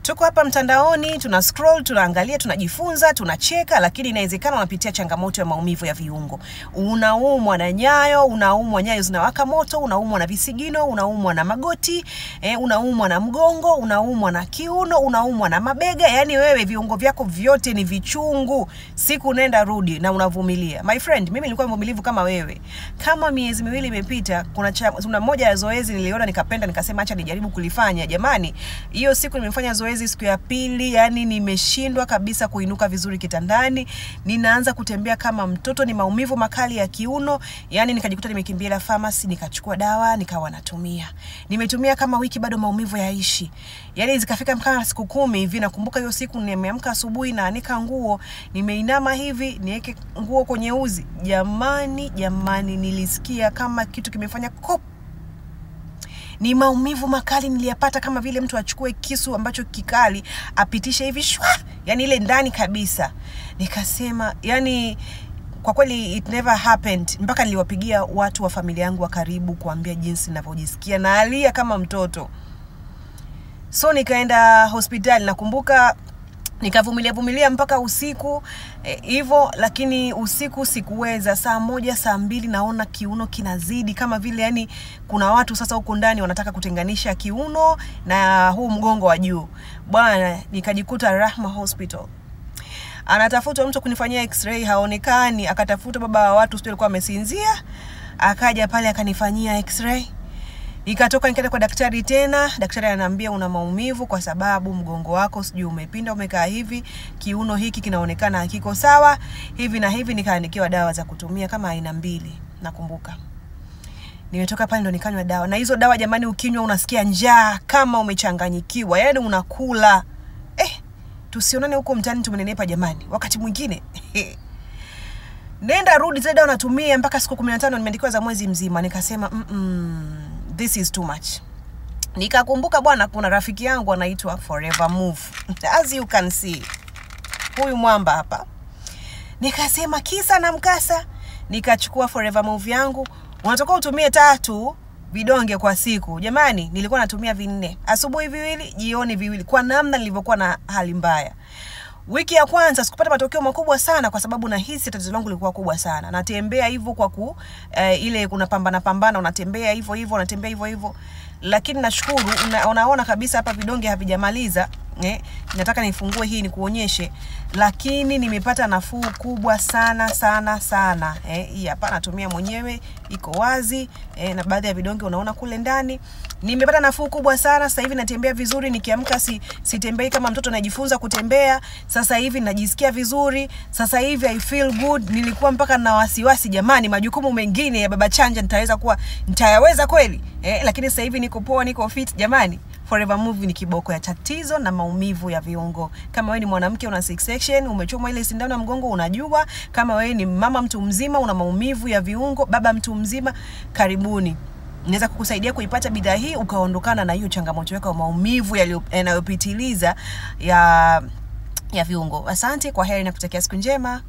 Tuko hapa mtandaoni, tuna scroll, tunaangalia, tunajifunza, tunacheka, lakini inawezekana unapitia changamoto ya maumivu ya viungo. Unaumwa na nyayo, unaumwa nyayo zinawaka moto, unaumwa na visigino, unaumwa na magoti, unaumwa na mgongo, unaumwa na kiuno, unaumwa na mabega. Yani wewe viungo vyako vyote ni vichungu. Siku nenda rudi na unavumilia. My friend, mimi nilikuwa mvumilivu kama wewe. Kama miezi miwili imepita, kuna moja ya zoezi niliona nikapenda, nikasema acha nijaribu kulifanya. Jamani, hiyo siku nimefanya zoezi siku ya pili, yani nimeshindwa kabisa kuinuka vizuri kitandani. Ninaanza kutembea kama mtoto, ni maumivu makali ya kiuno. Yani nikajikuta nimekimbia pharmacy, nikachukua dawa, nikawa natumia. Nimetumia kama wiki bado maumivu yaishi. Yani zikafika kama siku 10 hivi. Nakumbuka hiyo siku nimeamka asubuhi na anika nguo, nimeinama hivi niweke nguo kwenye uzi. Jamani nilisikia kama kitu kimefanya kop. Ni maumivu makali niliyapata kama vile mtu achukue kisu ambacho kikali apitishe hivi shwa, yani ile ndani kabisa. Nikasema yani kwa kweli it never happened, mpaka niliwapigia watu wa familia yangu wa karibu kuambia jinsi ninavyojisikia na alia kama mtoto. So nikaenda hospitali, nakumbuka nikavumilia mpaka usiku hivyo, lakini usiku sikuweza. Saa 1 saa 2 naona kiuno kinazidi kama vile yani kuna watu sasa huko ndani wanataka kutenganisha kiuno na huu mgongo wa juu. Bwana, nikajikuta Rahma Hospital. Anatafuta mtu kunifanyia x-ray, haonekani. Akatafuta baba wa watu, sio alikuwa amesinzia, akaja pale akanifanyia x-ray. Nikatoka nikaenda kwa daktari tena. Daktari ananiambia una maumivu kwa sababu mgongo wako sijui umepinda, umekaa hivi, kiuno hiki kinaonekana hakiko sawa, hivi na hivi. Nikaandikiwa dawa za kutumia kama aina 2 nakumbuka. Nimetoka pale ndo nikanywa dawa. Na hizo dawa jamani, ukinywa unasikia njaa kama umechanganyikiwa, yani unakula. Tusionane huko mtaani tumenenepa jamani. Wakati mwingine nenda rudi zile dawa natumia mpaka siku 15 nimeandikiwa za mwezi mzima. Nikasema this is too much. Nikakumbuka bwana, kuna rafiki yangu anaitwa Forever Move. As you can see, huyu mwamba hapa. Nikasema kisa na mkasa, nikachukua Forever Move yangu. Unatoka utumie 3 vidonge kwa siku. Jamani, nilikuwa natumia 4. Asubuhi 2, jioni 2, kwa namna nilivyokuwa na hali mbaya. Wiki ya kwanza sikupata matokeo makubwa sana kwa sababu nahisi tatizo langu lilikuwa kubwa sana. Natembea hivyo kwa ile kuna pambana unatembea hivyo unatembea hivyo. Lakini nashukuru unaona kabisa hapa vidonge havijamaliza. Nataka nifungue hii nikuonyeshe, lakini nimepata nafuu kubwa sana. Hii hapa natumia mwenyewe, iko wazi, na baadhi ya vidonge unaona kule ndani. Nimepata nafuu kubwa sana. Sasa hivi natembea vizuri, nikiamka sitembei kama mtoto anajifunza kutembea. Sasa hivi najisikia vizuri. Sasa hivi I feel good. Nilikuwa mpaka na wasiwasi jamani, majukumu mengine ya baba chanja nitayaweza kweli? Lakini sasa hivi niko poa, niko fit jamani. Forever Move ni kiboko ya tatizo na maumivu ya viungo. Kama wewe ni mwanamke una 6 section, umechomwa ile sindano ya mgongo unajua. Kama wewe ni mama mtu mzima una maumivu ya viungo, baba mtu mzima, karibuni. Naweza kukusaidia kuipata bidhaa hii ukaondokana na hiyo changamoto yako ya maumivu yanayopitiliza ya viungo. Asante, kwa heri na kutakia siku njema.